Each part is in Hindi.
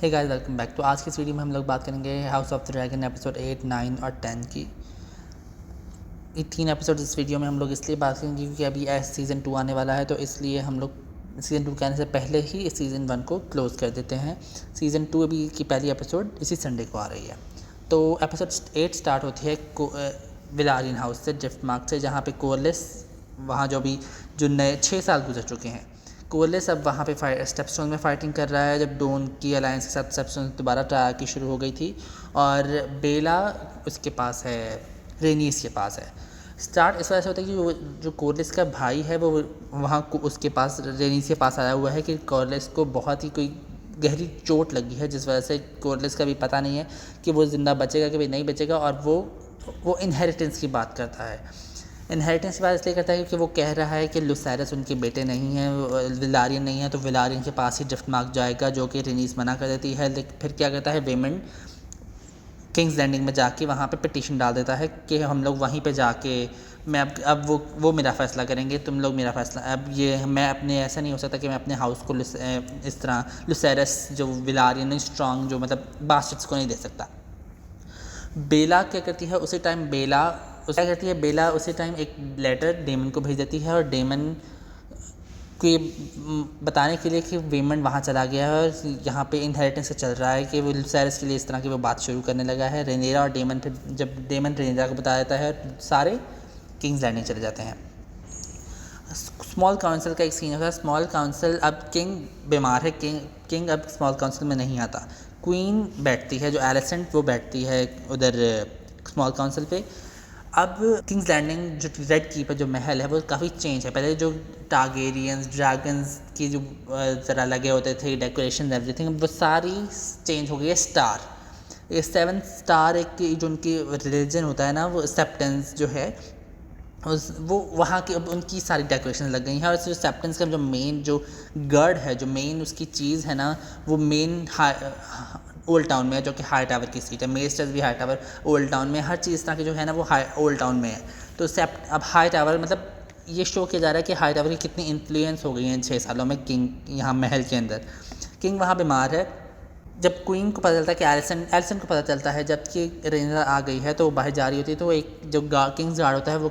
Hey guys, welcome back. तो आज की इस वीडियो में हम लोग बात करेंगे house of the dragon episode 8, 9 और 10 की। ये 3 एपिसोड इस वीडियो में हम लोग इसलिए बात करेंगे क्योंकि अभी सीज़न 2 आने वाला है, तो इसलिए हम लोग सीज़न 2 के आने से पहले ही सीज़न 1 को क्लोज़ कर देते हैं। सीज़न 2 अभी की पहली एपिसोड इसी संडे को आ रही है। तो एपिसोड 8 स्टार्ट होती है विलारियन हाउस से, ड्रिफ्ट मार्क से, जहाँ पे कोरलिस वहाँ जो नए 6 साल गुजर चुके हैं। कोरलिस अब वहाँ पे स्टेपस्टोन में फाइटिंग कर रहा है, जब डोन की अलायंस के साथ स्टेपस्टोन दोबारा ट्राई की शुरू हो गई थी, और बेला उसके पास है, रेनीस के पास है। स्टार्ट इस वजह से होता है कि जो कोरलिस का भाई है वो वहाँ उसके पास, रेनीस के पास आया हुआ है कि कोरलिस को बहुत ही कोई गहरी चोट लगी है, जिस वजह से कोरलिस का भी पता नहीं है कि वो ज़िंदा बचेगा कि नहीं बचेगा। और वो इनहेरिटेंस की बात करता है। इनहेरिटेंस की बात इसलिए करता है क्योंकि वो कह रहा है कि लुसेरस उनके बेटे नहीं हैं, विलारियन नहीं है, तो विलारियन के पास ही ड्रिफ्ट मार्क जाएगा, जो कि रेनीस मना कर देती है। लेकिन फिर क्या करता है, वेमंड किंग्स लैंडिंग में जाके वहाँ पे पिटीशन डाल देता है कि हम लोग वहीं पे जाके मैं अब वो मेरा फ़ैसला करेंगे, तुम लोग मेरा फ़ैसला, अब ये मैं अपने ऐसा नहीं हो सकता कि मैं अपने हाउस को इस तरह लुसेरस जो विलारियन स्ट्रॉन्ग जो मतलब बास्टर्ड्स को नहीं दे सकता। बेला क्या करती है उसी टाइम, बेला उसी टाइम एक लेटर डेमन को भेज देती है, और डेमन को ये बताने के लिए कि वेमंड वहाँ चला गया है और यहाँ पे इनहेरिटेंस से चल रहा है कि वो लुसेरस के लिए इस तरह की वो बात शुरू करने लगा है। रेनेरा और डेमन, फिर जब डेमन रेनेरा को बता देता है, सारे किंग्स लैंडिंग चले जाते हैं। स्मॉल काउंसिल का एक सीन होता है। स्मॉल काउंसिल, अब किंग बीमार है, किंग अब स्मॉल काउंसिल में नहीं आता। क्वीन बैठती है, जो एलिसेंट, वो बैठती है उधर स्मॉल काउंसिल पे। अब किंग्स लैंडिंग जो रेड कीपर जो महल है वो काफ़ी चेंज है। पहले जो टारगेरियंस ड्रैगन्स की जो ज़रा लगे होते थे डेकोरेशन एवरीथिंग, वो सारी चेंज हो गई है। स्टार, ये 7 स्टार एक जो उनकी रिलीजन होता है ना, वो सेप्टेंस जो है वो वहाँ की अब उनकी सारी डेकोरेशन लग गई हैं। और जो सेप्टेंस का जो मेन जो गर्ड है, जो मेन उसकी चीज़ है ना, वो मेन ओल्ड टाउन में है, जो कि हाई टावर की सीट है। मेस्टर्स भी हाई टावर ओल्ड टाउन में, हर चीज़ तरह की जो है ना वो ओल्ड टाउन में है। तो अब हाई टावर मतलब ये शो किया जा रहा है कि हाई टावर की कितनी इन्फ्लुएंस हो गई है इन 6 सालों में किंग यहाँ महल के अंदर। किंग वहाँ बीमार है। जब क्वीन को पता चलता है कि एलिसन को पता चलता है जबकि रेनेरा आ गई है, तो वो बाहर जा रही होती है, तो एक जो किंग्स गार्ड होता है वो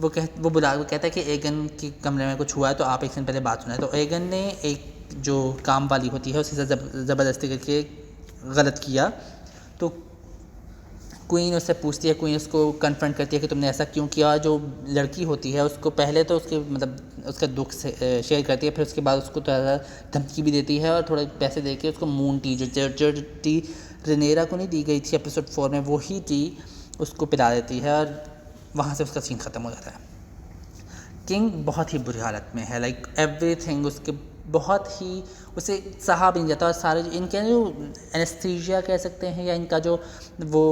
कहता है कि एगन के कमरे में कुछ हुआ है, तो आप एक दिन पहले बात सुना है। तो एगन ने एक जो काम वाली होती है उससे ज़बरदस्ती करके गलत किया। तो क्वीन उससे पूछती है, क्वीन उसको कन्फ्रंट करती है कि तुमने ऐसा क्यों किया। जो लड़की होती है उसको पहले तो उसके मतलब उसका दुख से शेयर करती है, फिर उसके बाद उसको थोड़ा धमकी भी देती है, और थोड़े पैसे दे के उसको मून टी जो टी रेनेरा को नहीं दी गई थी एपिसोड 4 में, वही टी उसको पिला देती है, और वहाँ से उसका सीन ख़त्म हो जाता है। किंग बहुत ही बुरी हालत में है, लाइक एवरीथिंग उसके बहुत ही उसे सहा भी नहीं जाता। और सारे इनके जो एनेस्थीसिया कह सकते हैं, या इनका जो वो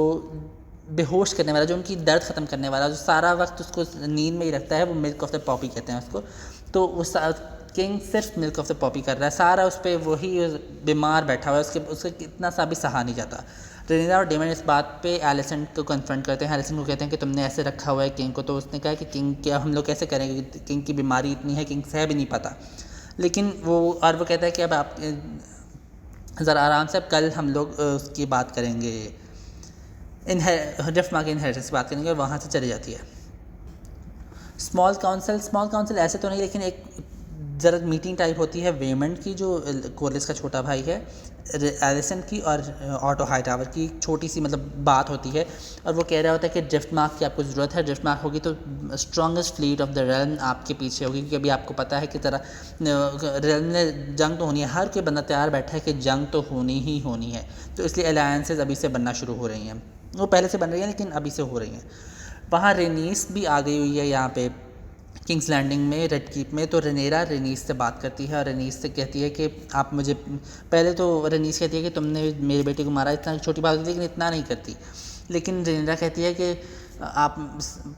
बेहोश करने वाला, जो उनकी दर्द ख़त्म करने वाला, जो सारा वक्त उसको नींद में ही रखता है, वो मिल्क ऑफ द पॉपी कहते हैं उसको। तो उस किंग सिर्फ मिल्क ऑफ द पॉपी कर रहा है, सारा उस पर वही बीमार बैठा हुआ है, उसके कितना सा भी सहा नहीं जाता। रेनेरा और डेमन इस बात पे एलिसेंट को कन्फ्रंट करते हैं। एलिसेंट को कहते हैं कि तुमने ऐसे रखा हुआ है किंग को। तो उसने कहा कि किंग क्या हम लोग कैसे करेंगे, किंग की बीमारी इतनी है, किंग सह भी नहीं पाता। लेकिन वो कहता है कि अब आप ज़रा आराम से, अब कल हम लोग उसकी बात करेंगे, ड्रिफ्ट मार्क इनहेरिटेंस की बात करेंगे, और वहाँ से चली जाती है। स्मॉल काउंसिल ऐसे तो नहीं, लेकिन एक ज़रा मीटिंग टाइप होती है वेमंड की, जो कोरलिस का छोटा भाई है, एलिसन की, और ऑटो हाई टावर की छोटी सी मतलब बात होती है। और वो कह रहा होता है कि ड्रिफ्ट मार्क की आपको ज़रूरत है, ड्रिफ्ट मार्क होगी तो strongest fleet of the realm आपके पीछे होगी, क्योंकि अभी आपको पता है कि रेल्म में जंग तो होनी है, हर कोई बंदा तैयार बैठा है कि जंग तो होनी ही होनी है। तो इसलिए अलायंसेस अभी से बनना शुरू हो रही हैं, वो पहले से बन रही हैं लेकिन अभी से हो रही हैं। वहाँ रेनीस भी आ गई हुई है यहाँ पे किंग्स लैंडिंग में, रेड कीप में। तो रेनीस से बात करती है, और रेनीस से कहती है कि आप मुझे, पहले तो रेनीस कहती है कि तुमने मेरे बेटे को मारा, इतना छोटी बात होती है, लेकिन इतना नहीं करती। लेकिन रेनेरा कहती है कि आप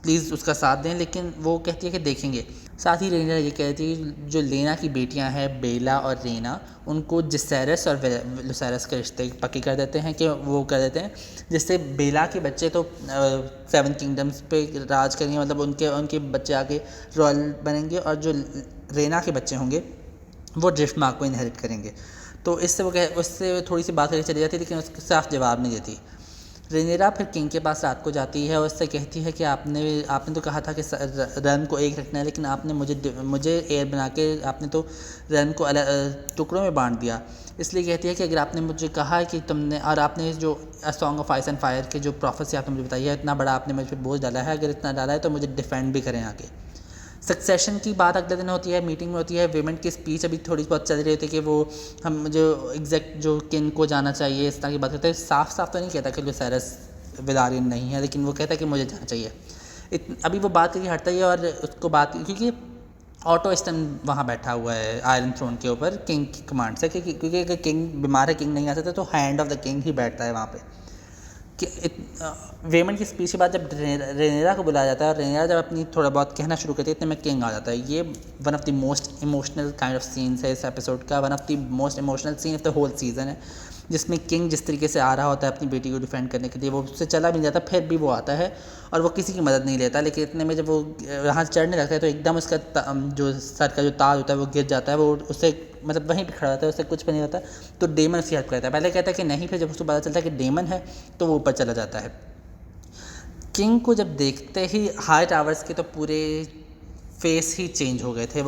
प्लीज़ उसका साथ दें, लेकिन वो कहती है कि देखेंगे। साथ ही रेनेरा ये कहती है जो लेना की बेटियां हैं, बेला और रेना, उनको जिसेरस और लुसेरस के रिश्ते पक्के कर देते हैं, कि वो कर देते हैं, जिससे बेला के बच्चे तो 7 किंगडम्स पे राज करेंगे, मतलब उनके बच्चे आगे रॉयल बनेंगे, और जो रेना के बच्चे होंगे वो ड्रिफ्ट मार्क को इनहेरिट करेंगे। तो उससे थोड़ी सी बात करके चली जाती है, लेकिन उसके साफ जवाब नहीं देती। रेनेरा फिर किंग के पास रात को जाती है और उससे कहती है कि आपने तो कहा था कि रन को एक रखना है, लेकिन आपने मुझे एयर बना के आपने तो रन को टुकड़ों में बांट दिया। इसलिए कहती है कि अगर आपने मुझे कहा कि तुमने और आपने जो song of ice and fire के जो प्रोफेसी आपने मुझे बताई है, इतना बड़ा आपने मुझ पर बोझ डाला है, अगर इतना डाला है तो मुझे डिफेंड भी करें आगे। सक्सेशन की बात अगले दिन होती है, मीटिंग में होती है। वीमेन की स्पीच अभी थोड़ी बहुत चल रही होती है कि वो हम जो एग्जैक्ट जो किंग को जाना चाहिए, इस तरह की बात करते हैं। साफ तो नहीं कहता कि लुसेरस विदारियन नहीं है, लेकिन वो कहता है कि मुझे जाना चाहिए। अभी वो बात करके हटता ही है और उसको बात, क्योंकि ऑटो इस टाइम वहाँ बैठा हुआ है आयरन थ्रोन के ऊपर किंग की कमांड से, क्योंकि अगर किंग बीमार है, किंग नहीं आ सकता, तो हैंड ऑफ द किंग ही बैठता है वहाँ पे। वेमन की स्पीच के बाद जब रेनेरा को बुलाया जाता है और रेनेरा जब अपनी थोड़ा बहुत कहना शुरू करती है, इतने में किंग आ जाता है। ये one of the most emotional kind of scenes है इस एपिसोड का, one of the most emotional scene of the whole season है, जिसमें किंग जिस तरीके से आ रहा होता है अपनी बेटी को डिफेंड करने के लिए, वो उससे चला भी नहीं जाता, फिर भी वो आता है और वो किसी की मदद नहीं लेता। लेकिन इतने में जब वो यहाँ चढ़ने लगता है तो एकदम उसका जो सर का जो ताज होता है वो गिर जाता है, वो उससे मतलब वहीं पे खड़ा रहता है, उससे कुछ भी नहीं होता। तो डेमन उसकी हेल्प करता है। पहले कहता है कि नहीं, फिर जब उसको पता चलता है कि डेमन है तो वो ऊपर चला जाता है। किंग को जब देखते ही हाई टावर्स के तो पूरे फेस ही चेंज हो गए थे,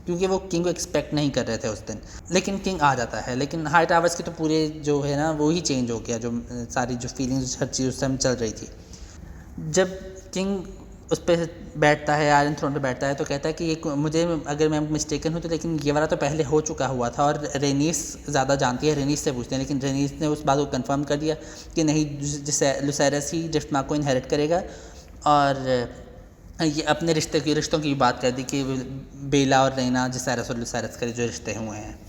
क्योंकि वो किंग को एक्सपेक्ट नहीं कर रहे थे उस दिन। लेकिन किंग आ जाता है, लेकिन हाई टावर्स के तो पूरे जो है ना वो ही चेंज हो गया, जो सारी जो फीलिंग्स हर चीज़ उस टाइम चल रही थी। जब किंग उस पर बैठता है, आयरन थ्रोन पे बैठता है, तो कहता है कि ये मुझे, अगर मैं मिस्टेकन हूँ तो, लेकिन ये वाला तो पहले हो चुका हुआ था। और रेनीस ज़्यादा जानती है, रेनीस से पूछते हैं, लेकिन रेनीस ने उस बात को कंफर्म कर दिया कि नहीं, लुसेरस ही ड्रिफ्टमार्क को इनहेरिट करेगा। और ये अपने रिश्तों की बात कर दी कि बेला और रैना, जिसेरस और लुसेरस के जो रिश्ते हुए हैं।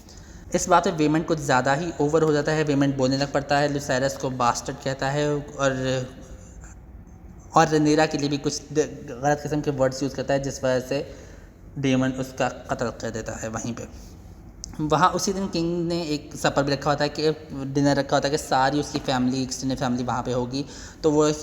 इस बात पे वेमेंट कुछ ज़्यादा ही ओवर हो जाता है। वेमेंट बोलने लग पड़ता है, लुसेरस को बास्टर्ड कहता है और रनीरा के लिए भी कुछ गलत किस्म के वर्ड्स यूज़ करता है, जिस वजह से डेमन उसका कत्ल कर देता है वहीं पे। वहाँ उसी दिन किंग ने एक सफ़र भी रखा होता है, कि डिनर रखा होता है कि सारी उसकी फैमिली, एक्सटेंडेड फैमिली वहाँ पे होगी। तो वो एक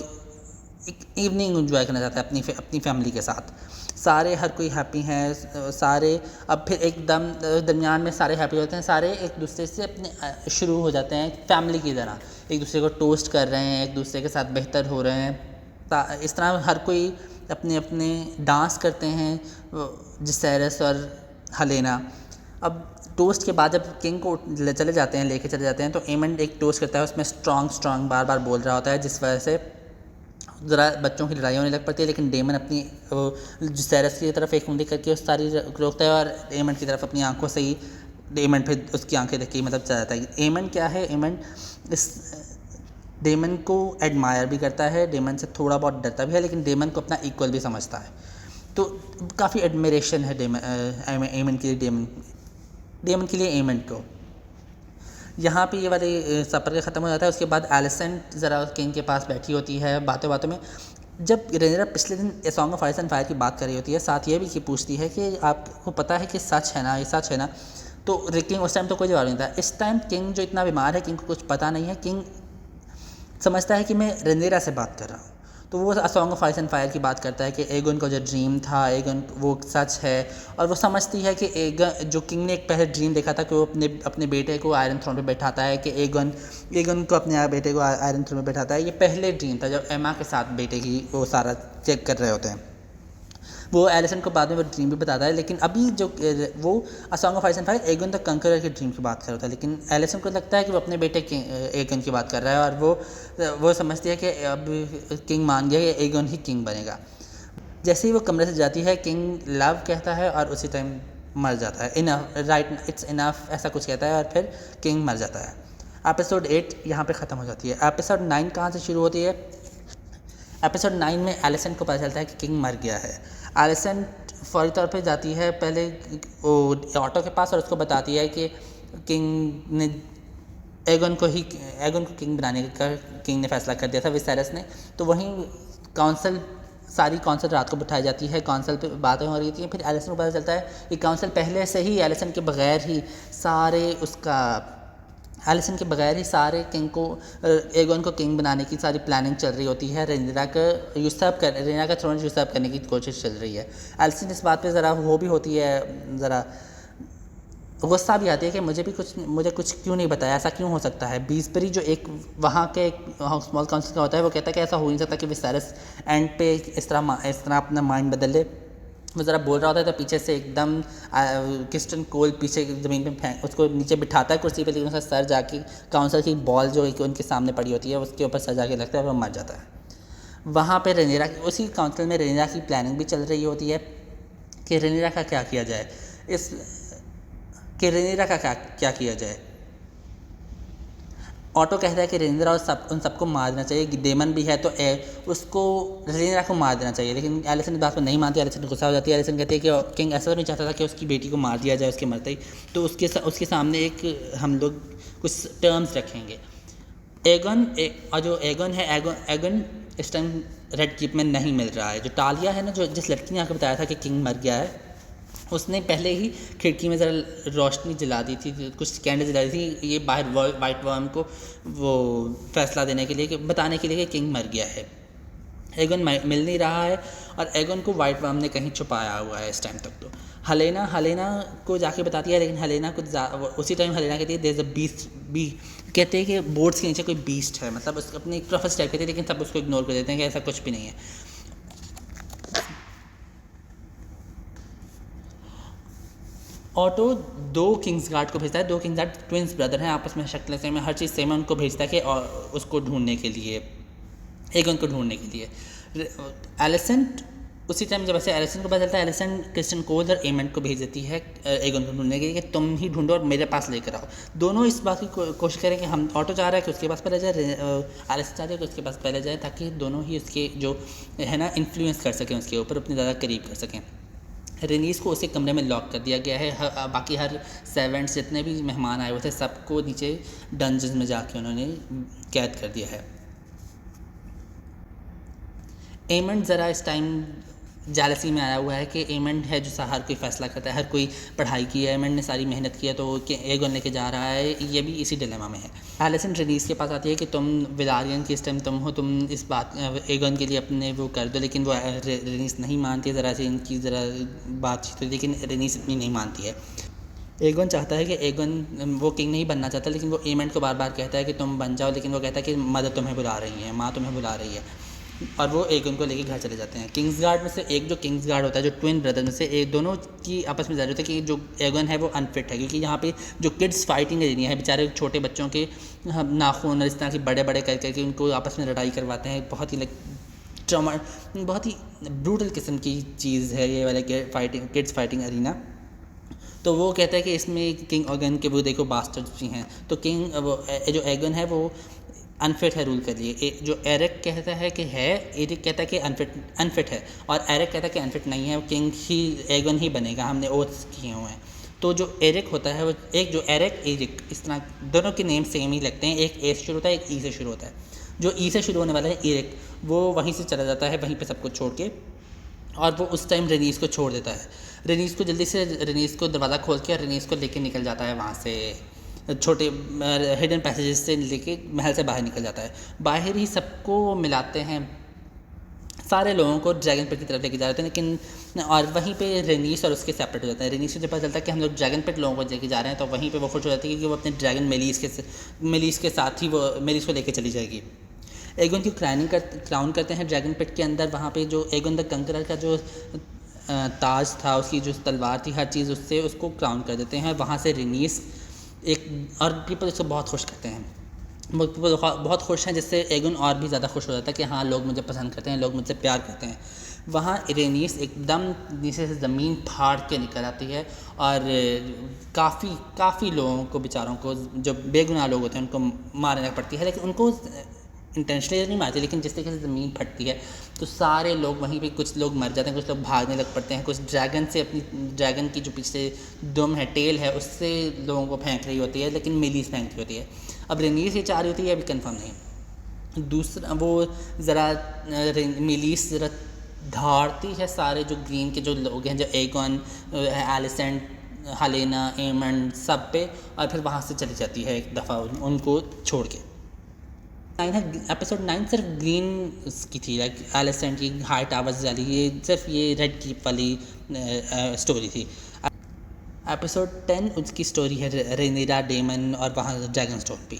इवनिंग एंजॉय करना चाहता है अपनी फैमिली के साथ। सारे हर कोई हैप्पी हैं सारे। अब फिर एकदम दरमियान में सारे हैप्पी होते हैं, सारे एक दूसरे से अपने शुरू हो जाते हैं फैमिली की तरह, एक दूसरे को टोस्ट कर रहे हैं, एक दूसरे के साथ बेहतर हो रहे हैं। इस तरह हर कोई अपने अपने डांस करते हैं, जिसेरस और हलेना। अब टोस्ट के बाद जब किंग को चले जाते हैं, लेके चले जाते हैं, तो एमंड एक टोस्ट करता है, उसमें स्ट्रॉन्ग बार बार बोल रहा होता है, जिस वजह से ज़रा बच्चों की लड़ाई होने लग पड़ती है। लेकिन डेमन अपनी जिसेरस की तरफ एक उंगली करके उस सारी रोकता है और एमंड की तरफ अपनी आंखों से ही एमंड फिर उसकी आंखें देख के मतलब चला जाता है। एमंड क्या है, एमंड इस डेमन को एडमायर भी करता है, डेमन से थोड़ा बहुत डरता भी है, लेकिन डेमन को अपना इक्वल भी समझता है। तो काफ़ी एडमिरेशन है एमंड के लिए, डेमन के लिए एमंड को। यहाँ पे ये वाले सफ़र ख़त्म हो जाता है। उसके बाद एलिसेंट ज़रा किंग के पास बैठी होती है, बातों बातों में जब रेनेरा पिछले दिन a song of ice and fire की बात कर रही होती है, साथ ये भी पूछती है कि आपको पता है कि सच है ना, ये सच है ना। तो किंग उस टाइम तो कोई जवाब नहीं था। इस टाइम किंग जो इतना बीमार है, किंग को कुछ पता नहीं है। किंग समझता है कि मैं रेनेरा से बात कर रहा हूँ, तो वो a song of ice and fire की बात करता है कि एगोन का जो ड्रीम था, एगोन वो सच है। और वो समझती है कि जो किंग ने एक पहले ड्रीम देखा था कि वो अपने बेटे को आयरन थ्रोन पे बैठाता है, कि एगोन को अपने बेटे को आयरन थ्रोन पे बैठाता है। ये पहले ड्रीम था जब एमा के साथ बेटे की वो सारा चेक कर रहे होते हैं। वो एलिसन को बाद में वो ड्रीम भी बताता है, लेकिन अभी जो वो a song of ice and fire Aegon the conqueror के ड्रीम की बात कर रहा था, लेकिन एलिसन को लगता है कि वो अपने बेटे एगन की बात कर रहा है। और वो समझती है कि अब किंग मान गया कि एगन ही किंग बनेगा। जैसे ही वो कमरे से जाती है, किंग लव कहता है और उसी टाइम मर जाता है। इनफ, राइट, इट्स इनफ, ऐसा कुछ कहता है और फिर किंग मर जाता है। एपिसोड 8 यहाँ पे ख़त्म हो जाती है। एपिसोड 9 कहाँ से शुरू होती है? एपिसोड 9 में एलिसन को पता चलता है कि किंग मर गया है। एलिसन फौरी तौर पे जाती है पहले वो ऑटो के पास और उसको बताती है कि किंग ने एगन को किंग बनाने का किंग ने फैसला कर दिया था, विसेरस ने। तो वहीं सारी काउंसिल रात को बिठाई जाती है, काउंसिल पे बातें हो रही थी। फिर एलिसन को पता चलता है कि काउंसिल पहले से ही एलिसन के बगैर ही सारे किंग को, एगोन को किंग बनाने की सारी प्लानिंग चल रही होती है। रेनेरा का थ्रोन यूसर्प करने की कोशिश चल रही है। एलिसन इस बात पे ज़रा वो भी होती है, ज़रा गुस्सा भी आती है कि मुझे कुछ क्यों नहीं बताया, ऐसा क्यों हो सकता है। बीसबरी जो एक वहाँ के एक स्मॉल काउंसिल का होता है, वो कहता है कि ऐसा हो नहीं सकता कि विसेरिस एंड पे इस तरह अपना माइंड बदल ले। वो ज़रा बोल रहा होता है तो पीछे से एकदम क्रिस्टन कोल पीछे ज़मीन पे फेंक उसको नीचे बिठाता है कुर्सी पे, लेकिन उसका सर जाके काउंसिल की बॉल जो उनके सामने पड़ी होती है उसके ऊपर सर जाके लगता है और वो मर जाता है। वहाँ पे रेनेरा उसी काउंसिल में रेनेरा की प्लानिंग भी चल रही होती है कि रेनेरा का क्या किया जाए, इस कि रेनेरा का क्या किया जाए। ऑटो कहता है कि रेनेरा और उन सबको मार देना चाहिए, डेमन भी है तो उसको रेनेरा को मार देना चाहिए, लेकिन एलिसन इस बात पर नहीं मानती। एलिसन गुस्सा हो जाती है। एलिसन कहती है कि किंग ऐसा तो नहीं चाहता था कि उसकी बेटी को मार दिया जाए उसके मरते ही, तो उसके सामने एक हम लोग कुछ टर्म्स रखेंगे। और जो एगन इस टाइम रेड कीप में नहीं मिल रहा है। जो टालिया है ना, जो जिस लड़की ने आपको बताया था कि किंग मर गया है, उसने पहले ही खिड़की में ज़रा रोशनी जला दी थी, कुछ कैंडल जला दी थी, ये बाहर वाइट वर्म को वो फैसला देने के लिए कि बताने के लिए कि किंग मर गया है। एगन मिल नहीं रहा है और एगन को वाइट वर्म ने कहीं छुपाया हुआ है इस टाइम तक। तो हलेना को जाके बताती है, लेकिन हलेना उसी टाइम हलेना कहती है देयर इज़ अ बीस्ट कहते हैं कि बोर्ड्स के नीचे कोई बीस्ट है, मतलब उस अपनी एक प्रोफेसर टाइप कहती है, लेकिन सब उसको इग्नोर कर देते हैं कि ऐसा कुछ भी नहीं है। ऑटो 2 किंग्स गार्ड को भेजता है। 2 किंग्स गार्ड ट्विंस ब्रदर हैं, आपस में शक्ल सेम है, हर चीज़ सेम है। उनको भेजता है कि उसको ढूंढने के लिए, एगन को ढूंढने के लिए। एलिसेंट उसी टाइम जब ऐसे एलिसन को पता चलता है, एलिसन क्रिस्टन कोल और एमेंट को भेज देती है एगन को ढूंढने के लिए कि तुम ही ढूंढो और मेरे पास लेकर आओ। दोनों इस बात की कोशिश करें कि हम ऑटो चाह रहा है कि उसके पास पहले जाए, एलिसन चाह रही है कि उसके पास पहले जाए, ताकि दोनों ही उसके जो है ना इन्फ्लुएंस कर सकें उसके ऊपर, अपने ज़्यादा करीब कर सकें। रेनीस को उसी कमरे में लॉक कर दिया गया है। बाकी हर सर्वेंट्स जितने भी मेहमान आए हुए थे सबको नीचे डंजन में जाके उन्होंने कैद कर दिया है। एमंड ज़रा इस टाइम जेलसी में आया हुआ है कि एमंड है जो हर कोई फैसला करता है, हर कोई पढ़ाई की है, एमंड ने सारी मेहनत की है, तो एगन लेके जा रहा है, ये भी इसी डिलेमा में है। एलिसन रेनीस के पास आती है कि तुम विलारियन की इस टाइम तुम हो, तुम इस बात एगन के लिए अपने वो कर दो, लेकिन वो रेनीस नहीं मानती है। ज़रा से इनकी ज़रा बातचीत हुई, लेकिन रेनीस इतनी नहीं मानती है। एगन चाहता है कि एगन वो किंग नहीं बनना चाहता, लेकिन वो एमंड को बार बार कहता है कि तुम बन जाओ, लेकिन वो कहता है कि मदर तुम्हें बुला रही है, माँ तुम्हें बुला रही है, और वो एगन को लेके घर चले जाते हैं। किंग्स गार्ड में से एक जो किंग्स गार्ड होता है, जो ट्विन ब्रदर में से एक, दोनों की आपस में ज़रूरत है कि जो एगन है वो अनफिट है, क्योंकि यहाँ पे जो किड्स फाइटिंग एरिया है, बेचारे छोटे बच्चों के नाखून और इस तरह के बड़े बड़े कर करके उनको आपस में लड़ाई करवाते हैं। बहुत ही बहुत ही ब्रूटल किस्म की चीज़ है ये वाले किड्स फाइटिंग एरिना। तो वो कहता है कि इसमें किंग एगन के वो देखो बास्टर्ड्स भी हैं, तो किंग वो जो एगन है वो अनफिट है रूल कर लिए। जो एरिक कहता है कि है, एरिक कहता है कि अनफिट है, और एरिक कहता है कि अनफिट नहीं है, वो किंग ही एगन ही बनेगा, हमने ओथ्स किए हुए हैं। तो जो एरिक होता है वो जो एरिक इस तरह दोनों के नेम सेम ही लगते हैं, एक ए से शुरू होता है, एक ई से शुरू होता है। जो ई से शुरू होने वाला है एरिक, वो वहीं से चला जाता है, वहीं पर सब कुछ छोड़ के, और वो उस टाइम रेनीस को छोड़ देता है। रेनीस को जल्दी से रेनीस को दरवाज़ा खोल के और रेनीस को लेके निकल जाता है वहाँ से, छोटे हिडन पैसेजेस से लेके महल से बाहर निकल जाता है। बाहर ही सबको मिलाते हैं, सारे लोगों को ड्रैगन पेट की तरफ लेके जा रहे थे, लेकिन और वहीं पे रेनीस और उसके सेपरेट हो जाता है। रेनीस को जब पता चलता है कि हम लोग ड्रैगन पेट लोगों को लेके जा रहे हैं, तो वहीं पे वो खुश हो जाती है कि वो अपने ड्रैगन मेलिस के साथ ही वो मेलिस को लेके चली जाएगी। एगन की क्राउन करते हैं ड्रैगन पेट के अंदर। वहाँ पे जो एगन द कंकरर का जो ताज था, उसकी जो तलवार थी, हर चीज़ उससे उसको क्राउन कर देते हैं। वहाँ से रेनीस और पीपल इसको बहुत खुश करते हैं, बहुत खुश हैं, जिससे एगन और भी ज़्यादा खुश हो जाता है कि हाँ लोग मुझे पसंद करते हैं, लोग मुझसे प्यार करते हैं। वहाँ रेनीस एकदम नीचे से ज़मीन फाड़ के निकल आती है, और काफ़ी लोगों को, बेचारों को, जो बेगुनाह लोग होते हैं उनको मारने पड़ती है, लेकिन उनको इंटेंशनली नहीं मारती, लेकिन जिस तरीके से ज़मीन फटती है तो सारे लोग वहीं पे, कुछ लोग मर जाते हैं, कुछ लोग भागने लग पड़ते हैं, कुछ ड्रैगन से अपनी ड्रैगन की जो पीछे दुम है, टेल है, उससे लोगों को फेंक रही होती है, लेकिन मेलिस फेंक रही होती है। अब रेनीस ये चाह रही होती है, अभी कंफर्म नहीं। दूसरा वो ज़रा मेलिस ज़रा धारती है सारे जो ग्रीन के जो लोग हैं, जो एगन, एलिसेंट, हलेना, एमंड, सब पे, और फिर वहाँ से चली जाती है एक दफ़ा उनको छोड़ के। एपिसोड 9 सिर्फ ग्रीन की थी, लाइक एलिसेंट की हाई टावर्स वाली, ये सिर्फ ये रेड कीप वाली स्टोरी थी। एपिसोड 10 उसकी स्टोरी है रेनेरा, डेमन और वहाँ ड्रैगन स्टोन पे।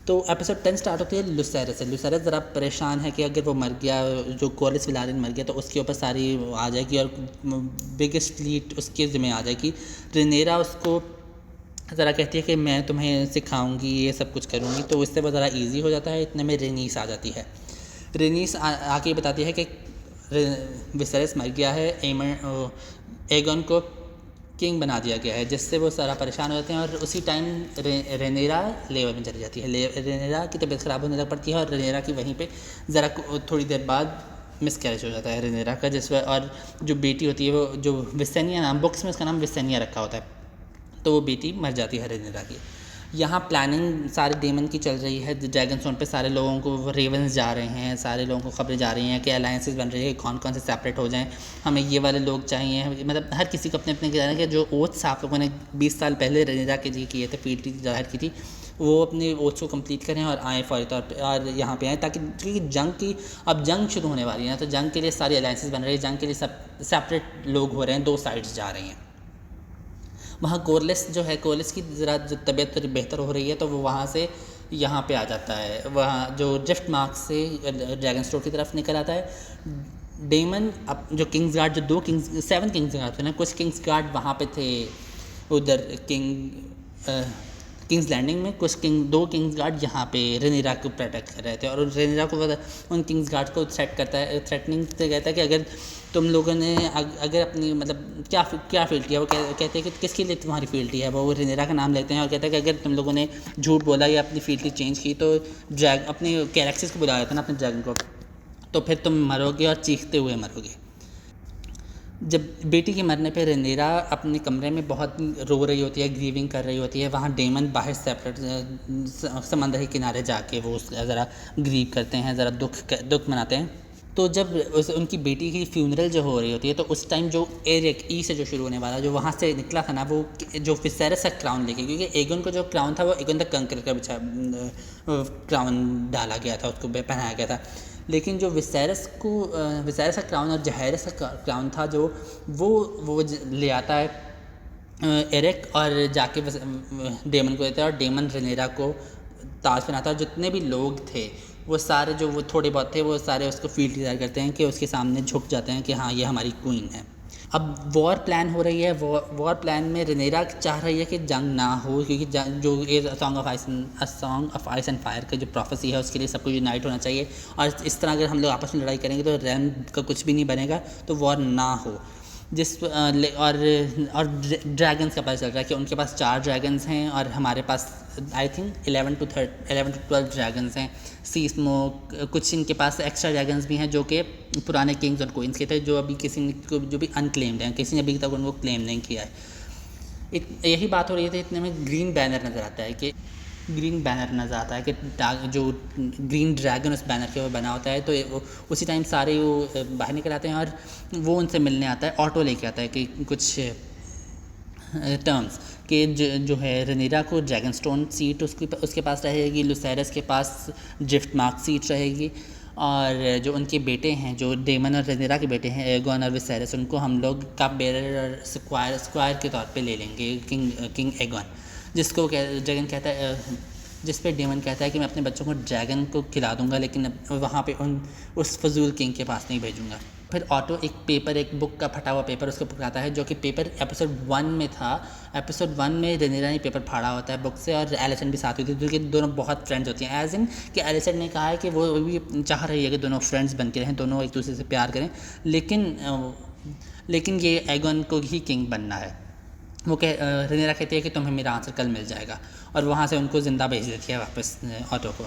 तो एपिसोड 10 स्टार्ट होती है लुसेरस से। लुसेरस ज़रा परेशान है कि अगर वो मर गया, जो कोरलिस विलारियन मर गया, तो उसके ऊपर सारी आ जाएगी और बिगेस्ट लीड उसके ज़िम्मे आ जाएगी। रेनेरा उसको ज़रा कहती है कि मैं तुम्हें सिखाऊंगी, ये सब कुछ करूँगी, तो इससे वो ज़रा ईजी हो जाता है। इतने में रेनीस आ जाती है। रेनीस आके बताती है कि विसेरस मर गया है, एगन को किंग बना दिया गया है, जिससे वो सारा परेशान हो जाते हैं। और उसी टाइम रेनेरा लेबर में चली जाती है। रेनेरा की तबीयत ख़राब होने लग पड़ती है और रेनेरा की वहीं पे ज़रा थोड़ी देर बाद मिसकैरेज हो जाता है रेनेरा का, और जो बेटी होती है वो, जो विसेनिया नाम, बुक्स में उसका नाम विसेनिया रखा होता है, तो वो बेटी मर जाती है रेनेरा की। यहाँ प्लानिंग सारे डेमन की चल रही है। ड्रैगन स्टोन पे सारे लोगों को, रेवंस जा रहे हैं, सारे लोगों को खबरें जा रही हैं कि अलायंसेस बन रही है, कौन कौन से सेपरेट हो जाएं, हमें ये वाले लोग चाहिए। मतलब हर किसी को अपने अपने गिराने के जो ओथ्स आप लोगों ने 20 साल पहले रेनेरा के लिए किए थे, फील्ड जाहिर की थी, वो अपने ओथ्स को कंप्लीट करें और आएँ फौरी तौर पर और यहाँ पे आएँ, ताकि क्योंकि जंग की अब जंग शुरू होने वाली है, तो जंग के लिए सारी अलायंसेस बन रही है, जंग के लिए सब सेपरेट लोग हो रहे हैं, 2 साइड्स जा रही हैं। वहाँ कोरलिस जो है, कोरलिस की ज़रा जो तबीयत थोड़ी बेहतर हो रही है, तो वो वहाँ से यहाँ पे आ जाता है, वहाँ जो ड्रिफ्ट मार्क से ड्रैगन स्टोर की तरफ निकल आता है। डेमन अब जो किंग्स गार्ड, जो 7 किंग्स गार्ड थे ना, कुछ किंग्स गार्ड वहाँ पे थे उधर किंग्स लैंडिंग में, कुछ 2 किंग्स गार्ड यहाँ पे रेनेरा को प्रोटेक्ट कर रहे थे। और रेनेरा को उन किंग्स गार्ड को थ्रेटनिंग से कहता है कि अगर तुम लोगों ने अगर अपनी मतलब क्या फील्ड किया, वो कहते हैं कि किसके लिए तुम्हारी फील्ड है, वो रेनेरा का नाम लेते हैं और कहते हैं कि अगर तुम लोगों ने झूठ बोला या अपनी फील्ड चेंज की, तो अपने कैरेक्टर्स को बुलाया था ना, अपने ड्रैगन को, तो फिर तुम मरोगे और चीखते हुए मरोगे। जब बेटी के मरने पे रेनेरा अपने कमरे में बहुत रो रही होती है, ग्रीविंग कर रही होती है, वहाँ डेमन बाहर सेपरेट समंदर के किनारे जाके वो ज़रा ग्रीव करते हैं, ज़रा दुख मनाते हैं। तो जब उनकी बेटी की फ्यूनरल जो हो रही होती है, तो उस टाइम जो एरिक ई से जो शुरू होने वाला, जो वहाँ से निकला था ना, वो जो विसेरस का क्राउन लेके, क्योंकि एगन को जो क्राउन था वो एगन द कंकरर का क्राउन डाला गया था, उसको पहनाया गया था। लेकिन जो विसेरस का क्राउन और जहैरस का क्राउन था, जो वो ले आता है एरिक और जाके डेमन को देता है, और डेमन रेनेरा को ताज पहनाता है। जितने भी लोग थे वो सारे, जो वो थोड़े बहुत थे, वो सारे उसको फील्ड डिज़ायर करते हैं कि उसके सामने झुक जाते हैं कि हाँ, ये हमारी क्वीन है। अब वॉर प्लान हो रही है। वॉर प्लान में रेनेरा चाह रही है कि जंग ना हो, क्योंकि जो ये song of ice and fire का जो प्रोफेसी है, उसके लिए सब कुछ यूनाइट होना चाहिए। और इस तरह अगर हम लोग आपस में लड़ाई करेंगे तो रैम का कुछ भी नहीं बनेगा, तो वॉर ना हो। और ड्रैगन्स का पता चल रहा है कि उनके पास 4 ड्रैगन्स हैं और हमारे पास आई थिंक 11 to 12 ड्रैगन्स हैं। सी स्मोक, कुछ इनके पास एक्स्ट्रा ड्रैगन्स भी हैं जो कि पुराने किंग्स और क्वींस के थे, जो अभी किसी ने जो भी अनक्लेम्ड हैं, किसी ने अभी तक उनको क्लेम नहीं किया है। यही बात हो रही थी, इतने में ग्रीन बैनर नज़र आता है कि जो ग्रीन ड्रैगन उस बैनर के ऊपर बना होता है। तो उसी टाइम सारे वो बाहर निकल आते हैं और वो उनसे मिलने आता है, ऑटो लेके आता है कि कुछ टर्म्स कि जो है रेनेरा को ड्रैगन स्टोन सीट उसके पास रहेगी, लुसेरस के पास ड्रिफ्ट मार्क सीट रहेगी, और जो उनके बेटे हैं, जो डेमन और रेनेरा के बेटे हैं, एगोन और विसेरस, उनको हम लोग कप बेरर और स्क्वायर के तौर पे ले लेंगे, किंग एगोन, जिसको ड्रैगन कहता है, जिस पे डेमन कहता है कि मैं अपने बच्चों को ड्रैगन को खिला दूंगा, लेकिन वहाँ पे उस फजूल किंग के पास नहीं भेजूंगा। फिर ऑटो एक बुक का फटा हुआ पेपर उसको पकड़ाता है, जो कि पेपर एपिसोड 1 में था। एपिसोड 1 में रेनेरा ने पेपर फाड़ा होता है बुक से, और एलिसन भी साथ हुई थी, क्योंकि दोनों बहुत फ्रेंड्स होती हैं। एज इन कि एलिसन ने कहा है कि वो भी चाह रही है कि दोनों फ्रेंड्स बन के रहें, दोनों एक दूसरे से प्यार करें, लेकिन ये एगोन को ही किंग बनना है। वो रेनेरा कहती है कि तुम्हें मेरा आंसर कल मिल जाएगा, और वहाँ से उनको ज़िंदा भेज देती है वापस ऑटो को।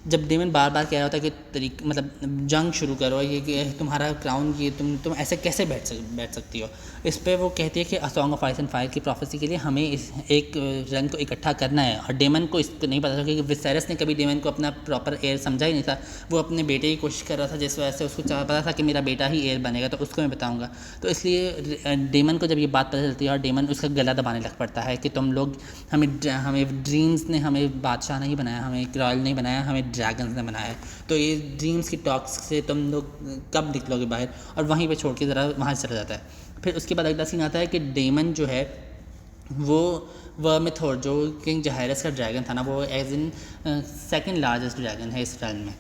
जब डेमन बार बार कह रहा होता है कि मतलब जंग शुरू करो, ये तुम्हारा क्राउन, ये तुम ऐसे कैसे बैठ सकती हो। इस पे वो कहती है कि अ song of ice and fire की प्रोफेसी के लिए हमें एक रन को इकट्ठा करना है। और डेमन को इसको नहीं पता था, क्योंकि विसेरस ने कभी डेमन को अपना प्रॉपर एयर समझा ही नहीं था। वो अपने बेटे की कोशिश कर रहा था, जिस वजह से उसको पता था कि मेरा बेटा ही एयर बनेगा, तो उसको मैं बताऊँगा। तो इसलिए डेमन को जब ये बात पता चलती है, और डेमन उसका गला दबाने लग पड़ता है कि तुम लोग हमें ड्रीम्स ने हमें बादशाह नहीं बनाया, हमें एक रॉयल नहीं बनाया, हमें ड्रैगन्स ने बनाया है, तो ये ड्रीम्स की टॉक्स से तुम लोग कब निकलोगे बाहर, और वहीं पे छोड़ के ज़रा वहाँ से चला जाता है। फिर उसके बाद अगला सीन आता है कि डेमन जो है वो वर्मिथोर जो किंग जायरस का ड्रैगन था ना, वो as in second largest dragon है इस realm में,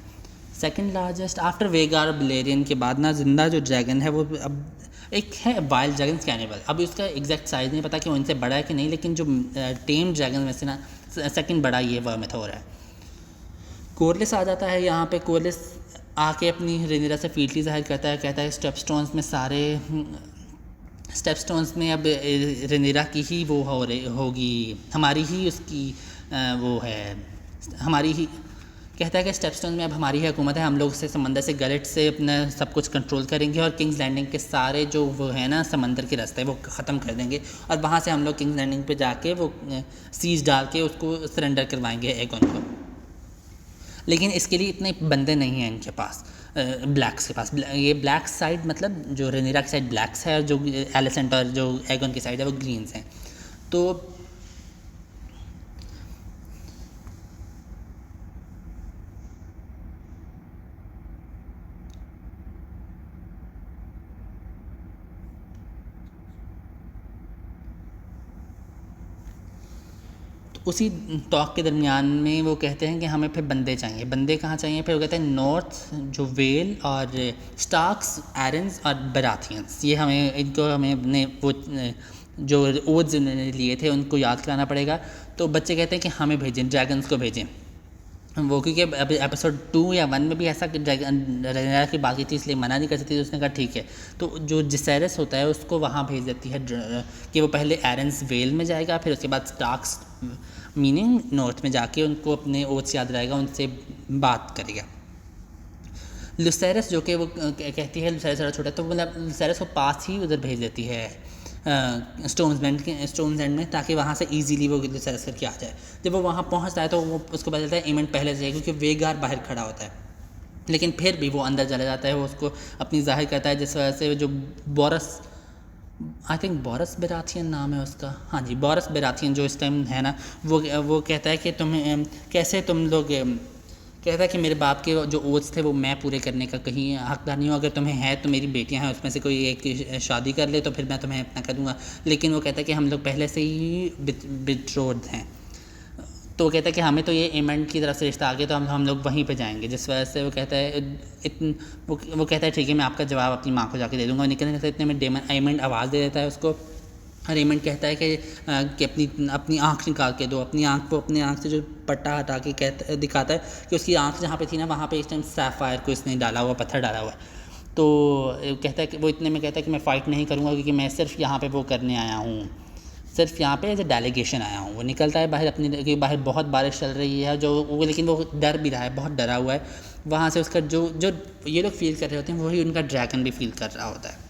second largest after Vhagar Balerion के बाद ना जिंदा जो ड्रैगन है वो अब एक है वाइल्ड ड्रैगन कैनिबल। अभी उसका एग्जैक्ट साइज़ नहीं पता कि वो इनसे बड़ा है कि नहीं, लेकिन जो टेम ड्रैगन में से ना सेकंड बड़ा ये वर्मिथोर है। कोरलिस आ जाता है यहाँ पे। कोरलिस आके अपनी रेनिरा से फील्डली जाहिर करता है, कहता है स्टेपस्टोन्स में सारे स्टेपस्टोन्स में अब रेनिरा की ही वो होगी, हमारी ही उसकी वो है, हमारी ही, कहता है कि स्टेपस्टोन में अब हमारी ही हुकूमत है, हम लोग से समंदर से गलेट से अपना सब कुछ कंट्रोल करेंगे और किंग्स लैंडिंग के सारे जो वो है ना समंदर के रास्ते वो ख़त्म कर देंगे, और वहाँ से हम लोग किंग्स लैंडिंग पे जाके वो सीज डाल के उसको सरेंडर करवाएंगे एगोन को। लेकिन इसके लिए इतने बंदे नहीं हैं इनके पास, ब्लैक्स के पास। ये ब्लैक साइड मतलब जो रेनिरा की साइड ब्लैक्स है और जो एलिसेंट और जो एगोन की साइड है वो ग्रीन्स हैं। तो उसी टॉक के दरमियान में वो कहते हैं कि हमें फिर बंदे चाहिए। बंदे कहाँ चाहिए? फिर वो कहते हैं नॉर्थ जो वेल और स्टार्क्स, एरन्स और बराथियंस, ये हमें अपने वो जो ओड्स उन्होंने लिए थे उनको याद कराना पड़ेगा। तो बच्चे कहते हैं कि हमें भेजें, ड्रैगन्स को भेजें वो, क्योंकि अभी एपिसोड 2 या 1 में भी ऐसा रेनिरा की बात की थी इसलिए मना नहीं कर सकती, तो उसने कहा ठीक है। तो जो जिसेरस होता है उसको वहाँ भेज देती है कि वो पहले एरन्स वेल में जाएगा, फिर उसके बाद स्टार्क्स मीनिंग नॉर्थ में जाके उनको अपने ओट्स याद रहेगा, उनसे बात करेगा। लुसेरस जो कि वो कहती है लुसेरस थोड़ा छोटा, तो मतलब लुसेरस को पास ही उधर भेज देती है स्टोन्स एंड में, ताकि वहाँ से इजीली वो लुसेरस करके आ जाए। जब वो वहाँ पहुँचता है तो वो उसको पता चलता है एमेंट पहले से है, क्योंकि वेगार बाहर खड़ा होता है, लेकिन फिर भी वो अंदर चला जाता है, वो उसको अपनी जाहिर करता है, जिस वजह से जो बोरस, आई थिंक बोरस बेराथियन नाम है उसका, हाँ जी बोरस बेराथियन जो इस टाइम है ना, वो कहता है कि तुम्हें कैसे तुम लोग, कहता है कि मेरे बाप के जो ओट्स थे वो मैं पूरे करने का कहीं हकदार नहीं हूँ, अगर तुम्हें है तो मेरी बेटियां हैं उसमें से कोई एक शादी कर ले तो फिर मैं तुम्हें अपना कर दूँगा। लेकिन वो कहता है कि हम लोग पहले से ही बिट्रोथ हैं। तो वो कहता है कि हमें तो ये एमेंट की तरफ से रिश्ता आ गया, तो हम लोग वहीं पे जाएंगे, जिस वजह से वो कहता है वो कहता है ठीक है मैं आपका जवाब अपनी माँ को जाके दे दूँगा। निकलने से इतने में एमेंट आवाज़ दे देता है उसको, और एमेंट कहता है कि अपनी आँख निकाल के दो, अपनी आँख को, अपनी आँख से जो पट्टा हटा के दिखाता है कि उसकी आँख जहाँ पे थी ना वहाँ पे इस टाइम सैफायर को इसने डाला हुआ, पत्थर डाला हुआ है। तो कहता है कि वो इतने में कहता है कि मैं फ़ाइट नहीं करूँगा, क्योंकि मैं सिर्फ यहाँ पे वो करने आया हूँ, सिर्फ यहाँ पे एज ए डेलीगेशन आया हूँ। वो निकलता है बाहर अपनी, क्योंकि बाहर बहुत बारिश चल रही है जो वो, लेकिन वो डर भी रहा है, बहुत डरा हुआ है। वहाँ से उसका जो ये लोग फील कर रहे होते हैं वही उनका ड्रैगन भी फील कर रहा होता है।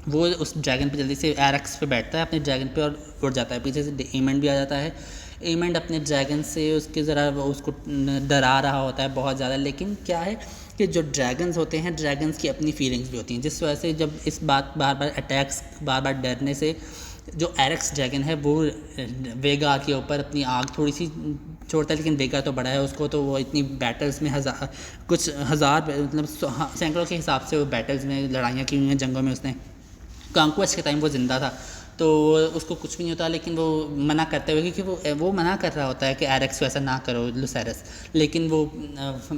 वो उस ड्रैगन पे जल्दी से एरेक्स पे बैठता है अपने ड्रैगन पे और उड़ जाता है। पीछे से एमेंट भी आ जाता है। एमेंट अपने ड्रैगन से उसके ज़रा उसको डरा रहा होता है बहुत ज़्यादा, लेकिन क्या है कि जो ड्रैगन्स होते हैं, ड्रैगन्स की अपनी फीलिंग्स भी होती हैं, जिस वजह से जब इस बार बार अटैक्स बार बार डरने से जो एरेक्स ड्रैगन है वो वेगार के ऊपर अपनी आग थोड़ी सी छोड़ता है, लेकिन वेगार तो बड़ा है, उसको तो वो इतनी बैटल्स में कुछ हज़ार मतलब सैकड़ों के हिसाब से वो बैटल्स में लड़ाइयाँ की हुई हैं जंगों में। उसने कॉन्क्वेस्ट के टाइम वो ज़िंदा था तो उसको कुछ भी नहीं होता, लेकिन वो मना करते हुए, क्योंकि वो मना कर रहा होता है कि एरेक्स वैसा ना करो लुसेरस, लेकिन वो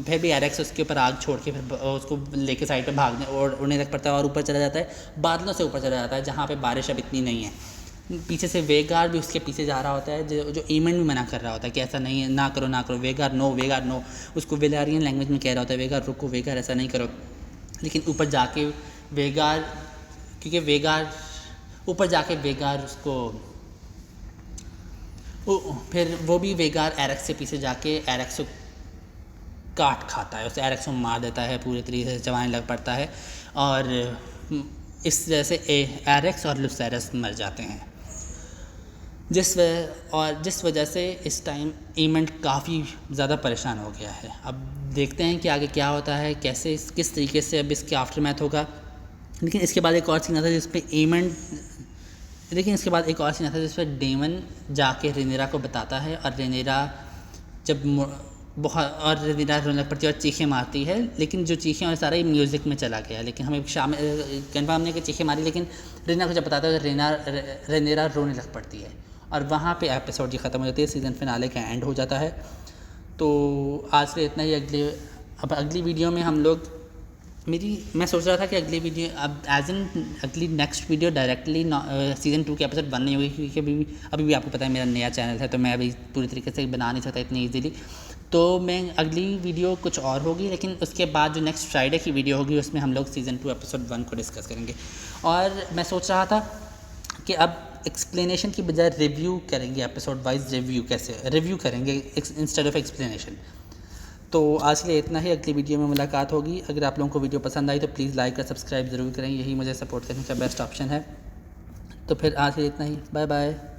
फिर भी एरेक्स उसके ऊपर आग छोड़ के फिर उसको लेके साइड पे भागने और उड़ने तक पड़ता है और ऊपर चला जाता है, बादलों से ऊपर चला जाता है जहाँ पे बारिश अब इतनी नहीं है। पीछे से वेगार भी उसके पीछे जा रहा होता है, जो एमेंट भी मना कर रहा होता है कि ऐसा नहीं है, ना करो वेगार नो, उसको वेलारियन लैंग्वेज में कह रहा होता है वेगार रुको, वेगार ऐसा नहीं करो। लेकिन ऊपर जाके वेगार, क्योंकि वेगार ऊपर जाके वेगार उसको फिर वो भी वेगार एरेक्स से पीछे जाके एरेक्स को काट खाता है, उसे एरेक्स को मार देता है, पूरे तरीके से चबाने लग पड़ता है और इस वजह से एरेक्स और लुसेरस मर जाते हैं। जिस वजह से इस टाइम एमेंट काफ़ी ज़्यादा परेशान हो गया है। अब देखते हैं कि आगे क्या होता है, कैसे किस तरीके से अब इसके आफ्टर मैथ होगा। लेकिन इसके बाद एक और सीन आता है जिस पे डेमन जाके रेनेरा को बताता है और रेनेरा जब बहुत और रीना रोने लग पड़ती है और चीखें मारती है, लेकिन जो चीखें और सारा ही म्यूज़िक में चला गया। लेकिन हमें कन्फर्म नहीं कि चीखें मारी, लेकिन रीना को जब बताता है कि रेनेरा रोने लग पड़ती है और वहाँ पे एपिसोड ये ख़त्म हो जाती है, सीज़न फिनाले का एंड हो जाता है। तो आज से इतना ही। अब अगली वीडियो में हम लोग मैं सोच रहा था कि अगली वीडियो अब अगली नेक्स्ट वीडियो डायरेक्टली सीज़न 2 के एपिसोड 1 नहीं होगी, क्योंकि अभी भी आपको पता है मेरा नया चैनल है, तो मैं अभी पूरी तरीके से बना नहीं सकता इतनी ईजीली। तो मैं अगली वीडियो कुछ और होगी, लेकिन उसके बाद जो नेक्स्ट फ्राइडे की वीडियो होगी उसमें हम लोग सीज़न 2 एपिसोड 1 को डिस्कस करेंगे। और मैं सोच रहा था कि अब एक्सप्लेनेशन की बजाय रिव्यू करेंगे, एपिसोड वाइज रिव्यू करेंगे इंस्टेड ऑफ एक्सप्लेनेशन। तो आज के लिए इतना ही, अगली वीडियो में मुलाकात होगी। अगर आप लोगों को वीडियो पसंद आई तो प्लीज़ लाइक और सब्सक्राइब ज़रूर करें, यही मुझे सपोर्ट करने का बेस्ट ऑप्शन है। तो फिर आज के लिए इतना ही, बाय बाय।